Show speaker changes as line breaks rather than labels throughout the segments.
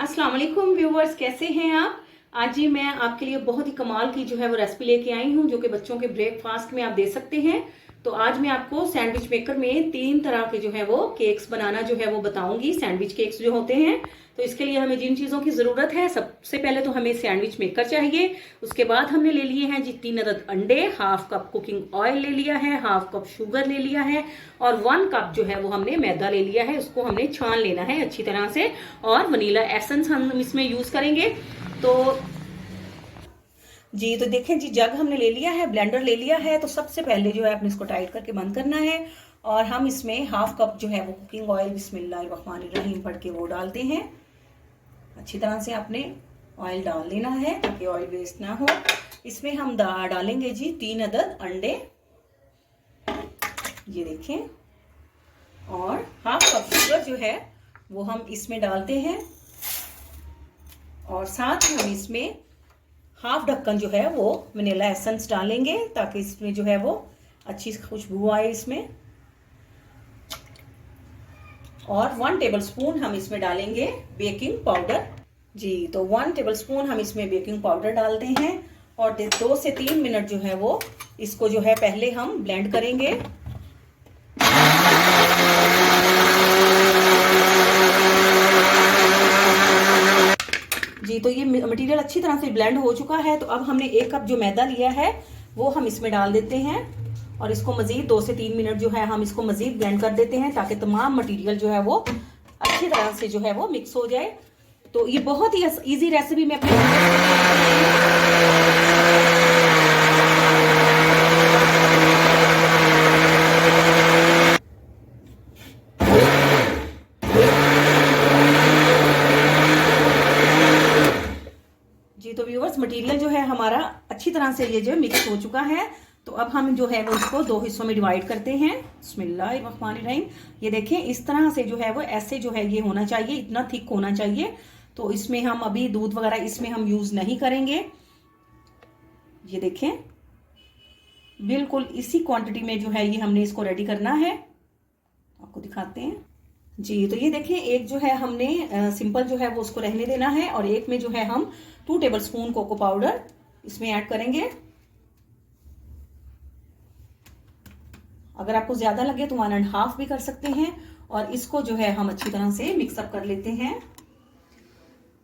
अस्सलाम वालेकुम व्यूवर्स, कैसे हैं आप। आज ही मैं आपके लिए बहुत ही कमाल की जो है वो रेसिपी लेके आई हूँ, जो कि बच्चों के ब्रेकफास्ट में आप दे सकते हैं। तो आज मैं आपको सैंडविच मेकर में 3 तरह के जो है वो केक्स बनाना जो है वो बताऊंगी, सैंडविच केक्स जो होते हैं। तो इसके लिए हमें जिन चीज़ों की ज़रूरत है, सबसे पहले तो हमें सैंडविच मेकर चाहिए। उसके बाद हमने ले लिए हैं जी 3 अदद अंडे, हाफ कप कुकिंग ऑयल ले लिया है, हाफ कप शुगर ले लिया है और 1 कप जो है वो हमने मैदा ले लिया है। उसको हमने छान लेना है अच्छी तरह से और वनीला एसेंस हम इसमें यूज करेंगे। तो जी तो देखें जी, जग हमने ले लिया है, ब्लेंडर ले लिया है। तो सबसे पहले जो है अपने इसको टाइट करके बंद करना है और हम इसमें हाफ कप जो है वो कुकिंग ऑयल बिस्मिल्लाहिर्रहमानिर्रहीम पढ़ के वो डालते हैं। अच्छी तरह से आपने ऑयल डाल लेना है ताकि ऑयल वेस्ट ना हो। इसमें हम डालेंगे जी 3 अदद अंडे, ये देखें, और हाफ कप शुगर जो है वो हम इसमें डालते हैं और साथ ही हम इसमें हाफ ढक्कन जो है वो वनीला एसेंस डालेंगे ताकि इसमें जो है वो अच्छी खुशबू आए इसमें। और 1 टेबलस्पून हम इसमें डालेंगे बेकिंग पाउडर। जी तो 1 टेबलस्पून हम इसमें बेकिंग पाउडर डालते हैं और 2 से 3 मिनट जो है वो इसको जो है पहले हम ब्लेंड करेंगे। जी तो ये मटेरियल अच्छी तरह से ब्लेंड हो चुका है। तो अब हमने 1 कप जो मैदा लिया है वो हम इसमें डाल देते हैं और इसको मजीद 2 से 3 मिनट जो है हम इसको मजीद ब्लेंड कर देते हैं ताकि तमाम मटेरियल जो है वो अच्छी तरह से जो है वो मिक्स हो जाए। तो ये बहुत ही इजी रेसिपी में अपने जी तो व्यूअर्स, मटेरियल जो है हमारा अच्छी तरह से ये जो मिक्स हो चुका है। तो अब हम जो है वो इसको 2 हिस्सों में डिवाइड करते हैं। बिस्मिल्लाहिर्रहमानिर्रहीम। ये देखें, इस तरह से जो है वो ऐसे जो है ये होना चाहिए, इतना थिक होना चाहिए। तो इसमें हम अभी दूध वगैरह इसमें हम यूज नहीं करेंगे। ये देखें, बिल्कुल इसी क्वांटिटी में जो है ये हमने इसको रेडी करना है। आपको दिखाते हैं। जी तो ये देखें, एक जो है हमने सिंपल जो है वो उसको रहने देना है और एक में जो है हम 2 टेबलस्पून कोको पाउडर इसमें ऐड करेंगे। अगर आपको ज्यादा लगे तो 1.5 भी कर सकते हैं। और इसको जो है हम अच्छी तरह से मिक्सअप कर लेते हैं।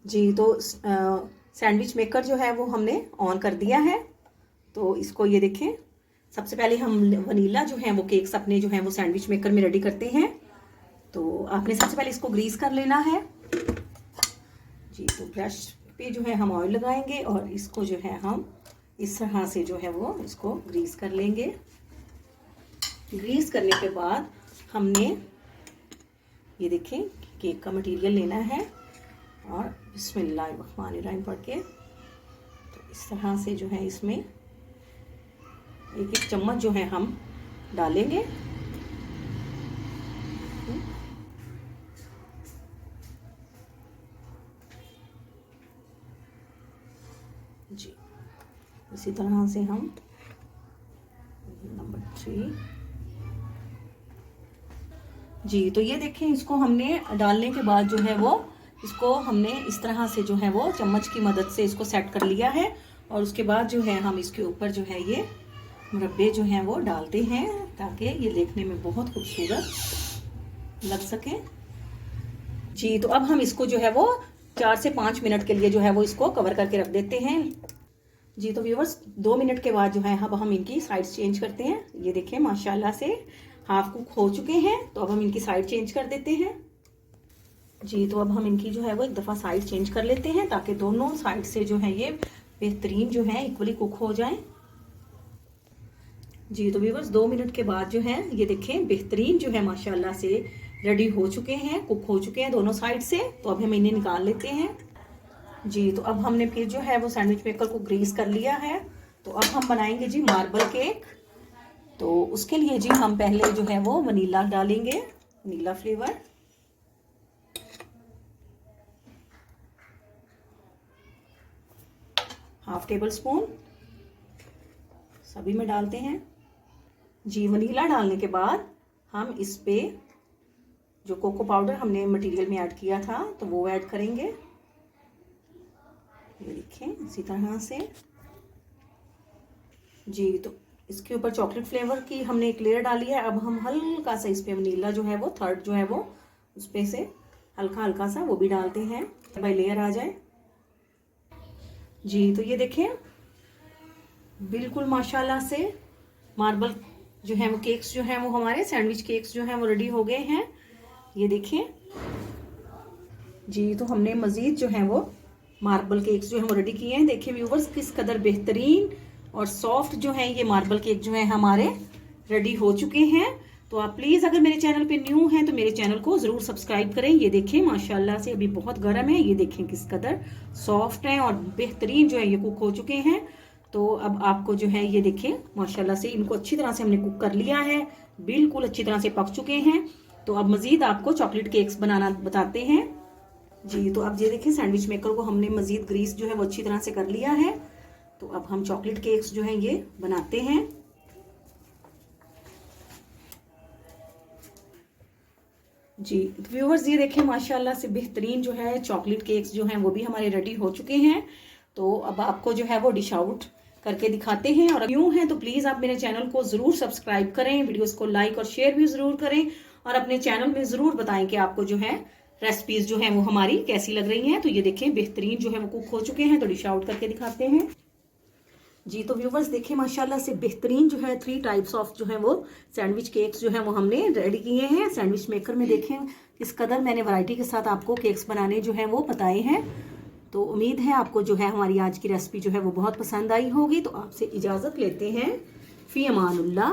जी तो सैंडविच मेकर जो है वो हमने ऑन कर दिया है। तो इसको ये देखें, सबसे पहले हम वनीला जो है वो केक्स अपने जो है वो सैंडविच मेकर में रेडी करते हैं। तो आपने सबसे पहले इसको ग्रीस कर लेना है। जी तो ब्रश पे जो है हम ऑयल लगाएंगे और इसको जो है हम इस तरह से जो है वो इसको ग्रीस कर लेंगे। ग्रीस करने के बाद हमने ये देखें केक का मटेरियल लेना है और बिस्मिल्लाहिर्रहमानिर्रहीम पढ़ के तो इस तरह से जो है इसमें एक चम्मच जो है हम डालेंगे। जी इसी तरह से हम नंबर 3। जी तो ये देखें, इसको हमने डालने के बाद जो है वो इसको हमने इस तरह से जो है वो चम्मच की मदद से इसको सेट कर लिया है। और उसके बाद जो है हम इसके ऊपर जो है ये मुरब्बे जो हैं वो डालते हैं ताकि ये देखने में बहुत खूबसूरत लग सके। जी तो अब हम इसको जो है वो 4 से 5 मिनट के लिए जो है वो इसको कवर करके रख देते हैं। जी तो व्यूवर्स, 2 मिनट के बाद जो है अब हम इनकी साइड्स चेंज करते हैं। ये देखें, माशाल्लाह से हाफ कुक हो चुके हैं। तो अब हम इनकी साइड चेंज कर देते हैं। जी तो अब हम इनकी जो है वो एक दफ़ा साइड चेंज कर लेते हैं ताकि दोनों साइड से जो है ये बेहतरीन जो है इक्वली कुक हो जाए। जी तो व्यूवर्स, 2 मिनट के बाद जो है ये देखें बेहतरीन जो है माशाल्लाह से रेडी हो चुके हैं, कुक हो चुके हैं दोनों साइड से। तो अब हम इन्हें निकाल लेते हैं। जी तो अब हमने फिर जो है वो सैंडविच मेकर को ग्रीस कर लिया है। तो अब हम बनाएंगे जी मार्बल केक। तो उसके लिए जी हम पहले जो है वो वनीला डालेंगे, vanilla flavour. Half table spoon सभी में डालते हैं। जी वनीला डालने के बाद हम इस पे जो कोको पाउडर हमने मटेरियल में ऐड किया था तो वो ऐड करेंगे। ये देखें इसी तरह से जी। तो इसके ऊपर चॉकलेट फ्लेवर की हमने एक लेयर डाली है। अब हम हल्का सा इस पे वनीला जो है वो थर्ड जो है वो उस पे से हल्का हल्का सा वो भी डालते हैं भाई लेयर आ जाए जी। तो ये देखें बिल्कुल माशाल्लाह से मार्बल जो है वो केक्स जो है वो हमारे सैंडविच केक्स जो हैं वो रेडी हो गए हैं। ये देखें जी। तो हमने मज़ीद जो है वो मार्बल केक्स जो है वो रेडी किए हैं। देखिए व्यूवर्स किस कदर बेहतरीन और सॉफ्ट जो है ये मार्बल केक जो है हमारे रेडी हो चुके हैं। तो आप प्लीज़ अगर मेरे चैनल पे न्यू हैं तो मेरे चैनल को ज़रूर सब्सक्राइब करें। ये देखें माशाल्लाह से अभी बहुत गर्म है। ये देखें किस कदर सॉफ्ट हैं और बेहतरीन जो है ये कुक हो चुके हैं। तो अब आपको जो है ये देखें माशाल्लाह से इनको अच्छी तरह से हमने कुक कर लिया है, बिल्कुल अच्छी तरह से पक चुके हैं। तो अब मज़ीद आपको चॉकलेट केक्स बनाना बताते हैं जी। तो अब ये देखें सैंडविच मेकर को हमने मज़ीद ग्रीस जो है वो अच्छी तरह से कर लिया है। तो अब हम चॉकलेट केक्स जो हैं ये बनाते हैं जी। तो व्यूअर्स ये देखें माशाल्लाह से बेहतरीन जो है चॉकलेट केक्स जो हैं वो भी हमारे रेडी हो चुके हैं। तो अब आपको जो है वो डिश आउट करके दिखाते हैं। और न्यू हैं तो प्लीज़ आप मेरे चैनल को ज़रूर सब्सक्राइब करें, वीडियोस को लाइक और शेयर भी ज़रूर करें और अपने चैनल में ज़रूर बताएं कि आपको जो है रेसिपीज़ जो हैं वो हमारी कैसी लग रही हैं। तो ये देखें बेहतरीन जो है वो कुक हो चुके हैं। तो डिश आउट करके दिखाते हैं जी। तो व्यूवर्स देखें माशाल्लाह से बेहतरीन जो है 3 टाइप्स ऑफ जो है वो सैंडविच केक्स जो है वो हमने रेडी किए हैं सैंडविच मेकर में। देखें किस कदर मैंने वैरायटी के साथ आपको केक्स बनाने जो है वो बताए हैं। तो उम्मीद है आपको जो है हमारी आज की रेसिपी जो है वो बहुत पसंद आई होगी। तो आपसे इजाज़त लेते हैं। फ़ी अमानुल्लाह।